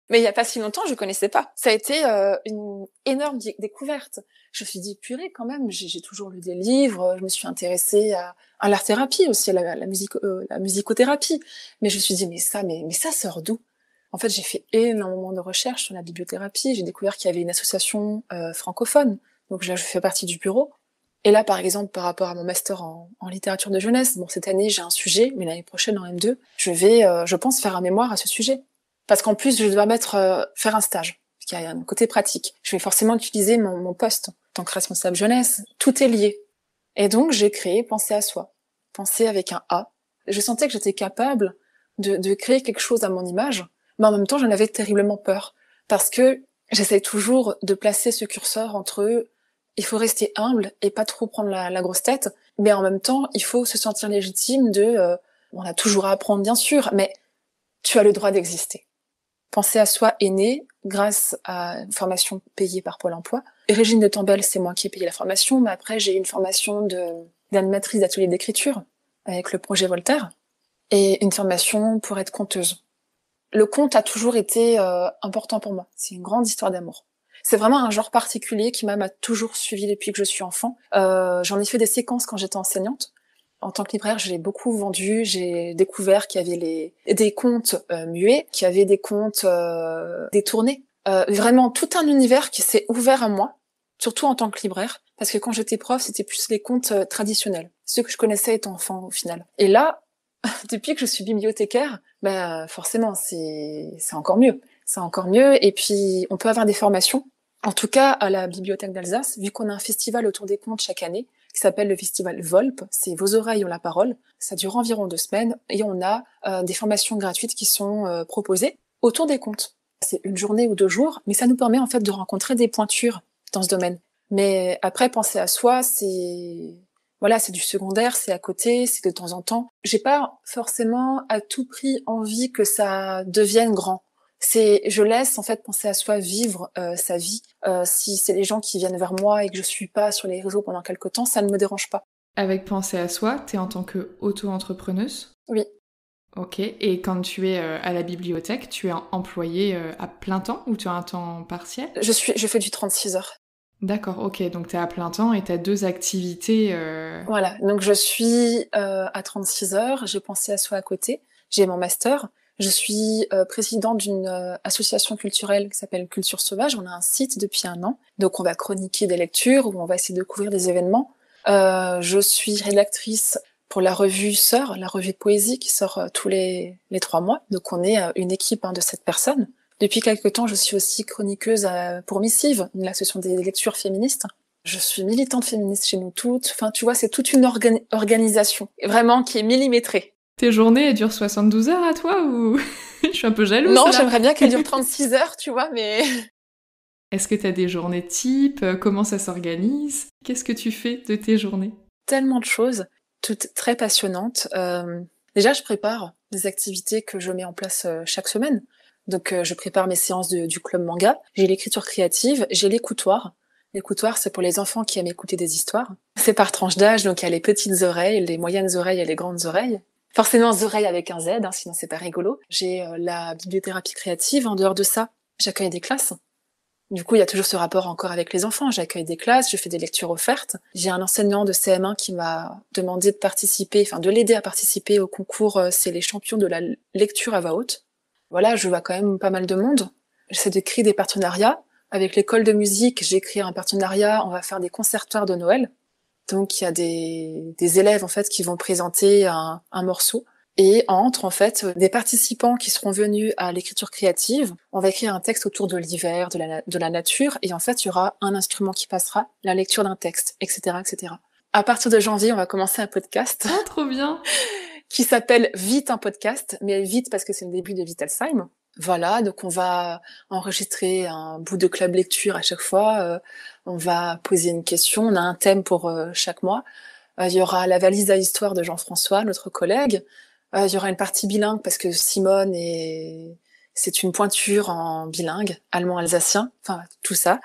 Mais il y a pas si longtemps, je connaissais pas. Ça a été une énorme découverte. Je me suis dit, purée, quand même, j'ai toujours lu des livres, je me suis intéressée à l'art-thérapie aussi, à la musicothérapie. Mais je me suis dit, mais ça sort d'où? En fait, j'ai fait énormément de recherches sur la bibliothérapie. J'ai découvert qu'il y avait une association francophone. Donc là, je fais partie du bureau. Et là, par exemple, par rapport à mon master en littérature de jeunesse, bon, cette année, j'ai un sujet, mais l'année prochaine, en M2, je vais, je pense, faire un mémoire à ce sujet. Parce qu'en plus, je dois faire un stage, parce qu'il y a un côté pratique. Je vais forcément utiliser mon poste en tant que responsable jeunesse. Tout est lié. Et donc, j'ai créé Penser à soi. Penser avec un A. Je sentais que j'étais capable de créer quelque chose à mon image, mais en même temps, j'en avais terriblement peur. Parce que j'essaie toujours de placer ce curseur entre eux. Il faut rester humble et pas trop prendre la grosse tête, mais en même temps, il faut se sentir légitime on a toujours à apprendre, bien sûr, mais tu as le droit d'exister. Penser à soi est né grâce à une formation payée par Pôle emploi. Et Régine Détambel, c'est moi qui ai payé la formation, mais après j'ai eu une formation d'animatrice d'atelier d'écriture avec le projet Voltaire et une formation pour être conteuse. Le conte a toujours été important pour moi. C'est une grande histoire d'amour. C'est vraiment un genre particulier qui m'a toujours suivi depuis que je suis enfant. J'en ai fait des séquences quand j'étais enseignante. En tant que libraire, j'ai beaucoup vendu. J'ai découvert qu'il y avait des contes muets, qu'il y avait des contes détournés. Vraiment tout un univers qui s'est ouvert à moi, surtout en tant que libraire. Parce que quand j'étais prof, c'était plus les contes traditionnels, ceux que je connaissais étant enfant au final. Et là, depuis que je suis bibliothécaire, forcément, c'est encore mieux. C'est encore mieux. Et puis, on peut avoir des formations. En tout cas, à la Bibliothèque d'Alsace, vu qu'on a un festival autour des contes chaque année, qui s'appelle le festival VOLP, c'est Vos oreilles ont la parole. Ça dure environ 2 semaines et on a des formations gratuites qui sont proposées autour des contes. C'est 1 journée ou 2 jours, mais ça nous permet en fait de rencontrer des pointures dans ce domaine. Mais après, penser à soi, c'est du secondaire, c'est à côté, c'est de temps en temps. J'ai pas forcément à tout prix envie que ça devienne grand. Je laisse en fait penser à soi, vivre sa vie. Si c'est les gens qui viennent vers moi et que je suis pas sur les réseaux pendant quelque temps, ça ne me dérange pas. Avec penser à soi, t'es en tant que auto-entrepreneuse ? Oui. Ok, et quand tu es à la bibliothèque, tu es employée à plein temps ou tu as un temps partiel ? Je fais du 36 heures. D'accord, ok, donc t'es à plein temps et t'as 2 activités... Voilà, donc je suis à 36 heures, j'ai pensé à soi à côté, j'ai mon master, je suis présidente d'une association culturelle qui s'appelle Culture Sauvage, on a un site depuis 1 an, donc on va chroniquer des lectures, ou on va essayer de couvrir des événements. Je suis rédactrice pour la revue Sœur, la revue de poésie qui sort tous les 3 mois, donc on est une équipe de 7 personnes. Depuis quelque temps, je suis aussi chroniqueuse pour Missive, l'association des lectures féministes. Je suis militante féministe chez nous toutes. Enfin, tu vois, c'est toute une organisation, vraiment, qui est millimétrée. Tes journées, elles durent 72 heures à toi ou... Je suis un peu jalouse, non, là. J'aimerais bien qu'elles durent 36 heures, tu vois, mais... Est-ce que t'as des journées types ? Comment ça s'organise ? Qu'est-ce que tu fais de tes journées ? Tellement de choses, toutes très passionnantes. Déjà, je prépare des activités que je mets en place chaque semaine. Donc, je prépare mes séances du club manga. J'ai l'écriture créative, j'ai l'écoutoir. L'écoutoir, c'est pour les enfants qui aiment écouter des histoires. C'est par tranche d'âge, donc il y a les petites oreilles, les moyennes oreilles et les grandes oreilles. Forcément, oreilles avec un Z, sinon c'est pas rigolo. J'ai la bibliothérapie créative. En dehors de ça, j'accueille des classes. Du coup, il y a toujours ce rapport encore avec les enfants. J'accueille des classes, je fais des lectures offertes. J'ai un enseignant de CM1 qui m'a demandé de l'aider à participer au concours. C'est les champions de la lecture à voix haute. Voilà, je vois quand même pas mal de monde. J'essaie de créer des partenariats. Avec l'école de musique, j'ai créé un partenariat. On va faire des concertoires de Noël. Donc, il y a des élèves, en fait, qui vont présenter un morceau. Et entre, en fait, des participants qui seront venus à l'écriture créative. On va écrire un texte autour de l'hiver, de la nature. Et en fait, il y aura un instrument qui passera, la lecture d'un texte, etc., etc. À partir de janvier, on va commencer un podcast. Oh, trop bien! Qui s'appelle Vite un podcast, mais vite parce que c'est le début de Vitalsheim. Voilà, donc on va enregistrer un bout de club lecture à chaque fois. On va poser une question, on a un thème pour chaque mois. Il y aura la valise à histoire de Jean-François, notre collègue. Il y aura une partie bilingue parce que Simone c'est une pointure en bilingue, allemand-alsacien, enfin tout ça.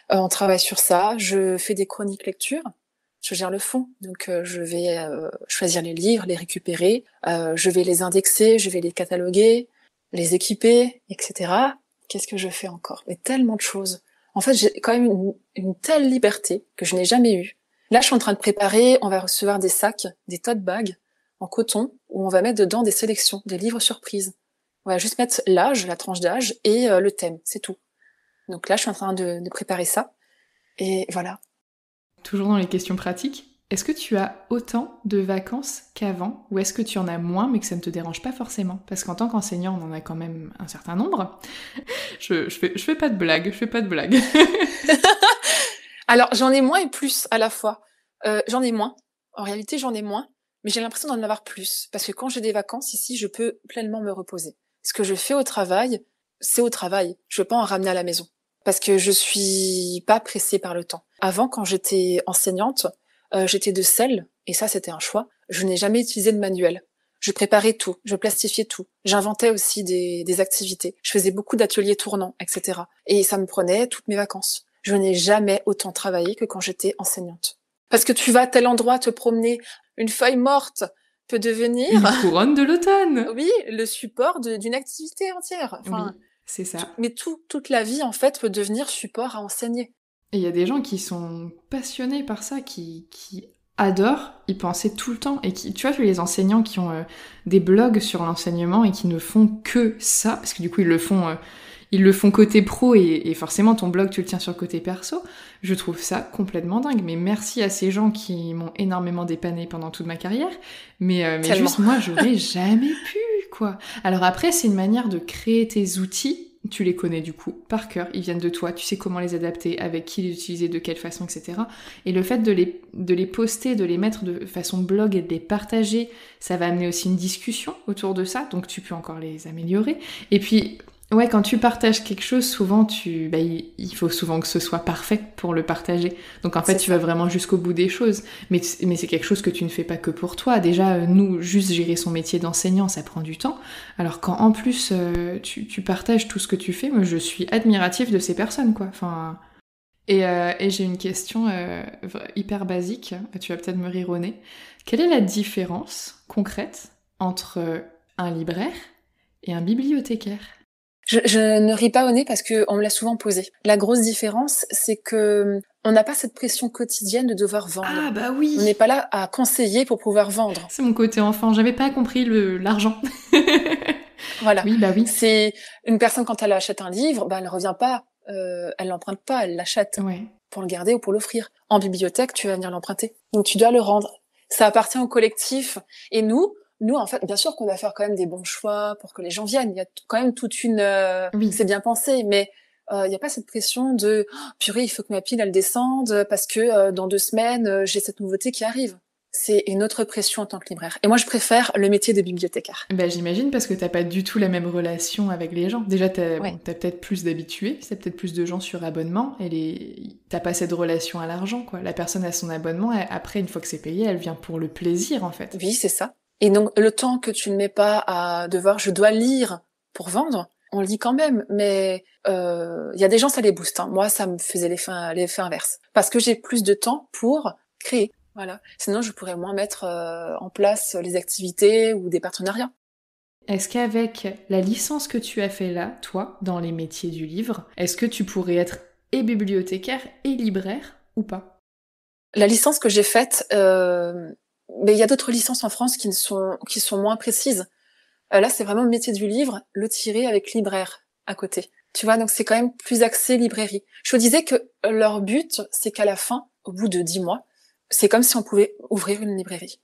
On travaille sur ça. Je fais des chroniques lecture. Je gère le fond, donc je vais choisir les livres, les récupérer, je vais les indexer, je vais les cataloguer, les équiper, etc. Qu'est-ce que je fais encore? Mais tellement de choses. En fait, j'ai quand même une telle liberté que je n'ai jamais eue. Là, je suis en train de préparer, on va recevoir des sacs, des tote bags en coton, où on va mettre dedans des sélections, des livres surprises. On va juste mettre l'âge, la tranche d'âge et le thème, c'est tout. Donc là, je suis en train de préparer ça. Et voilà. Toujours dans les questions pratiques, est-ce que tu as autant de vacances qu'avant ou est-ce que tu en as moins mais que ça ne te dérange pas forcément? Parce qu'en tant qu'enseignant, on en a quand même un certain nombre. Je fais pas de blague. Alors, j'en ai moins et plus à la fois. J'en ai moins. En réalité, j'en ai moins, mais j'ai l'impression d'en avoir plus. Parce que quand j'ai des vacances ici, je peux pleinement me reposer. Ce que je fais au travail, c'est au travail. Je veux pas en ramener à la maison. Parce que je suis pas pressée par le temps. Avant, quand j'étais enseignante, j'étais de selle, et ça c'était un choix. Je n'ai jamais utilisé de manuel. Je préparais tout, je plastifiais tout. J'inventais aussi des activités. Je faisais beaucoup d'ateliers tournants, etc. Et ça me prenait toutes mes vacances. Je n'ai jamais autant travaillé que quand j'étais enseignante. Parce que tu vas à tel endroit te promener, une feuille morte peut devenir... Une couronne de l'automne. Oui, le support d'une activité entière. Enfin, oui. C'est ça. Mais toute la vie, en fait, peut devenir support à enseigner. Et il y a des gens qui sont passionnés par ça, qui adorent y penser tout le temps. Et qui, tu vois, les enseignants qui ont des blogs sur l'enseignement et qui ne font que ça, parce que du coup, ils le font côté pro et forcément ton blog tu le tiens sur le côté perso, je trouve ça complètement dingue. Mais merci à ces gens qui m'ont énormément dépanné pendant toute ma carrière, mais juste moi j'aurais jamais pu quoi. Alors après c'est une manière de créer tes outils, tu les connais du coup par cœur, ils viennent de toi, tu sais comment les adapter, avec qui les utiliser, de quelle façon, etc. Et le fait de les poster, de les mettre de façon blog et de les partager, ça va amener aussi une discussion autour de ça, donc tu peux encore les améliorer. Et puis ouais, quand tu partages quelque chose, souvent il faut souvent que ce soit parfait pour le partager. Donc en fait, tu vas vraiment jusqu'au bout des choses. Mais c'est quelque chose que tu ne fais pas que pour toi. Déjà, nous, juste gérer son métier d'enseignant, ça prend du temps. Alors quand en plus tu partages tout ce que tu fais, moi je suis admirative de ces personnes, quoi. Enfin, et j'ai une question hyper basique. Tu vas peut-être me rire au nez. Quelle est la différence concrète entre un libraire et un bibliothécaire ? Je ne ris pas au nez parce que on me l'a souvent posé. La grosse différence, c'est que on n'a pas cette pression quotidienne de devoir vendre. Ah bah oui. On n'est pas là à conseiller pour pouvoir vendre. C'est mon côté enfant. J'avais pas compris l'argent. Voilà. Oui, bah oui. C'est une personne quand elle achète un livre, elle ne revient pas, elle l'emprunte pas, elle l'achète pour le garder ou pour l'offrir. En bibliothèque, tu vas venir l'emprunter. Donc tu dois le rendre. Ça appartient au collectif. Et nous, en fait, bien sûr qu'on va faire quand même des bons choix pour que les gens viennent. Il y a quand même toute une... C'est bien pensé, mais il n'y a pas cette pression de « Purée, il faut que ma pile, elle descende parce que dans 2 semaines, j'ai cette nouveauté qui arrive ». C'est une autre pression en tant que libraire. Et moi, je préfère le métier de bibliothécaire. J'imagine parce que t'as pas du tout la même relation avec les gens. Déjà, t'as peut-être plus d'habitués, t'as peut-être plus de gens sur abonnement, et t'as pas cette relation à l'argent, quoi. La personne a son abonnement, après, une fois que c'est payé, elle vient pour le plaisir, en fait. Oui, c'est ça. Et donc, le temps que tu ne mets pas à devoir, je dois lire pour vendre, on lit quand même, mais il y a des gens, ça les booste. Hein. Moi, ça me faisait l'effet inverse. Parce que j'ai plus de temps pour créer. Voilà. Sinon, je pourrais moins mettre en place les activités ou des partenariats. Est-ce qu'avec la licence que tu as fait là, toi, dans les métiers du livre, est-ce que tu pourrais être et bibliothécaire et libraire ou pas ? La licence que j'ai faite, mais il y a d'autres licences en France qui sont moins précises. Là, c'est vraiment le métier du livre, le tirer avec libraire à côté. Tu vois, donc c'est quand même plus axé librairie. Je vous disais que leur but, c'est qu'à la fin, au bout de 10 mois, c'est comme si on pouvait ouvrir une librairie.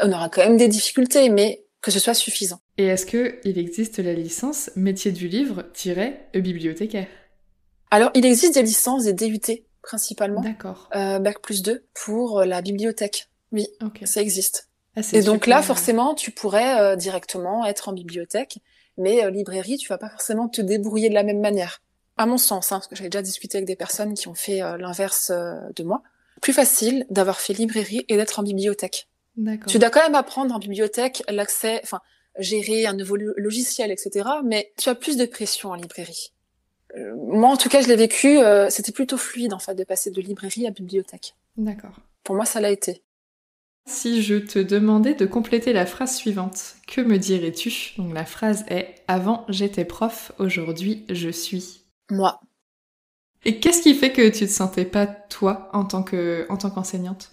On aura quand même des difficultés, mais que ce soit suffisant. Et est-ce qu'il existe la licence métier du livre-bibliothécaire ? Alors, il existe des licences, des DUT, principalement. D'accord. Bac+2 pour la bibliothèque. Oui, ça existe. Et donc super. là, forcément, tu pourrais directement être en bibliothèque, mais librairie, tu vas pas forcément te débrouiller de la même manière. À mon sens, parce que j'avais déjà discuté avec des personnes qui ont fait l'inverse de moi. Plus facile d'avoir fait librairie et d'être en bibliothèque. D'accord. Tu dois quand même apprendre en bibliothèque l'accès, gérer un nouveau logiciel, etc. Mais tu as plus de pression en librairie. Moi, en tout cas, je l'ai vécu, c'était plutôt fluide, en fait, de passer de librairie à bibliothèque. D'accord. Pour moi, ça l'a été. Si je te demandais de compléter la phrase suivante, que me dirais-tu ? Donc la phrase est « Avant, j'étais prof, aujourd'hui, je suis ». Moi. Et qu'est-ce qui fait que tu te sentais pas, toi, en tant qu'enseignante ?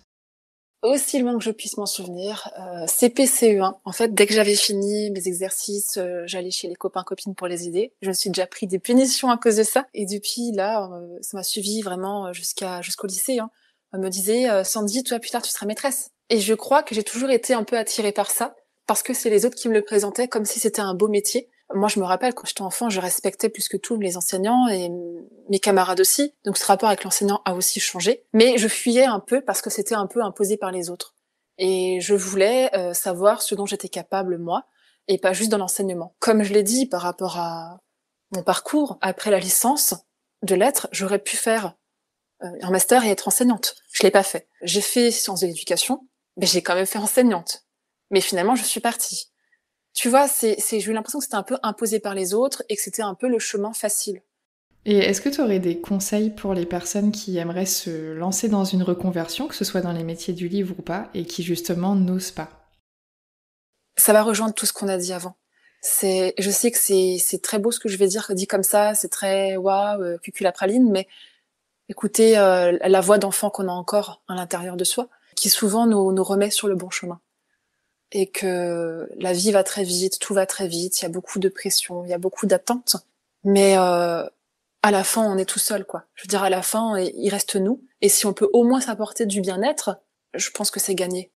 Aussi loin que je puisse m'en souvenir, CP, CE1. En fait, dès que j'avais fini mes exercices, j'allais chez les copains-copines pour les aider. Je me suis déjà pris des punitions à cause de ça. Et depuis, là, ça m'a suivi vraiment jusqu'au lycée. Hein. On me disait, Sandy, toi, plus tard, tu seras maîtresse. Et je crois que j'ai toujours été un peu attirée par ça, parce que c'est les autres qui me le présentaient comme si c'était un beau métier. Moi, je me rappelle, quand j'étais enfant, je respectais plus que tout les enseignants et mes camarades aussi. Donc, ce rapport avec l'enseignant a aussi changé. Mais je fuyais un peu parce que c'était un peu imposé par les autres. Et je voulais savoir ce dont j'étais capable, moi, et pas juste dans l'enseignement. Comme je l'ai dit, par rapport à mon parcours, après la licence de lettres, j'aurais pu faire un master et être enseignante. Je l'ai pas fait. J'ai fait sciences de l'éducation, mais j'ai quand même fait enseignante. Mais finalement, je suis partie. Tu vois, j'ai eu l'impression que c'était un peu imposé par les autres et que c'était un peu le chemin facile. Et est-ce que tu aurais des conseils pour les personnes qui aimeraient se lancer dans une reconversion, que ce soit dans les métiers du livre ou pas, et qui justement n'osent pas ? Ça va rejoindre tout ce qu'on a dit avant. Je sais que c'est très beau ce que je vais dire, dit comme ça, c'est très waouh, cuculapraline, mais écoutez, la voix d'enfant qu'on a encore à l'intérieur de soi, qui souvent nous remet sur le bon chemin. Et que la vie va très vite, tout va très vite, il y a beaucoup de pression, il y a beaucoup d'attentes, mais à la fin, on est tout seul, quoi. Je veux dire, à la fin, il reste nous, et si on peut au moins s'apporter du bien-être, je pense que c'est gagné.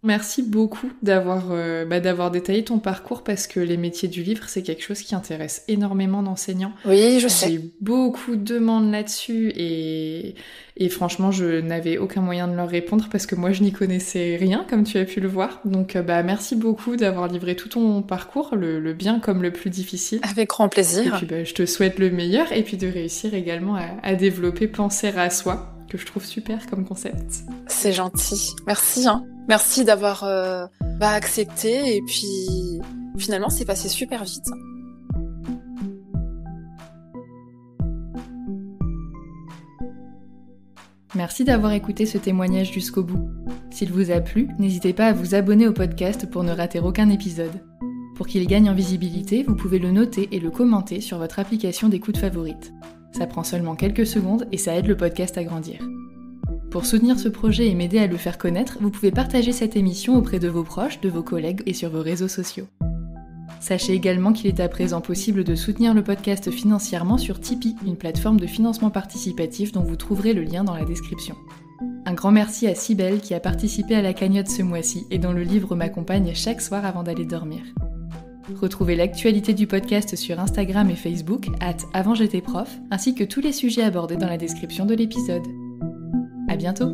Merci beaucoup d'avoir détaillé ton parcours parce que les métiers du livre, c'est quelque chose qui intéresse énormément d'enseignants. Oui, je sais. J'ai eu beaucoup de demandes là-dessus et franchement, je n'avais aucun moyen de leur répondre parce que moi, je n'y connaissais rien, comme tu as pu le voir. Donc, merci beaucoup d'avoir livré tout ton parcours, le bien comme le plus difficile. Avec grand plaisir. Et puis, je te souhaite le meilleur et puis de réussir également à développer Penser à soi, que je trouve super comme concept. C'est gentil. Merci, hein. Merci d'avoir accepté et puis finalement c'est passé super vite. Merci d'avoir écouté ce témoignage jusqu'au bout. S'il vous a plu, n'hésitez pas à vous abonner au podcast pour ne rater aucun épisode. Pour qu'il gagne en visibilité, vous pouvez le noter et le commenter sur votre application d'écoute favorite. Ça prend seulement quelques secondes et ça aide le podcast à grandir. Pour soutenir ce projet et m'aider à le faire connaître, vous pouvez partager cette émission auprès de vos proches, de vos collègues et sur vos réseaux sociaux. Sachez également qu'il est à présent possible de soutenir le podcast financièrement sur Tipeee, une plateforme de financement participatif dont vous trouverez le lien dans la description. Un grand merci à Cybelle qui a participé à la cagnotte ce mois-ci et dont le livre m'accompagne chaque soir avant d'aller dormir. Retrouvez l'actualité du podcast sur Instagram et Facebook @avantjétéprof, ainsi que tous les sujets abordés dans la description de l'épisode. À bientôt!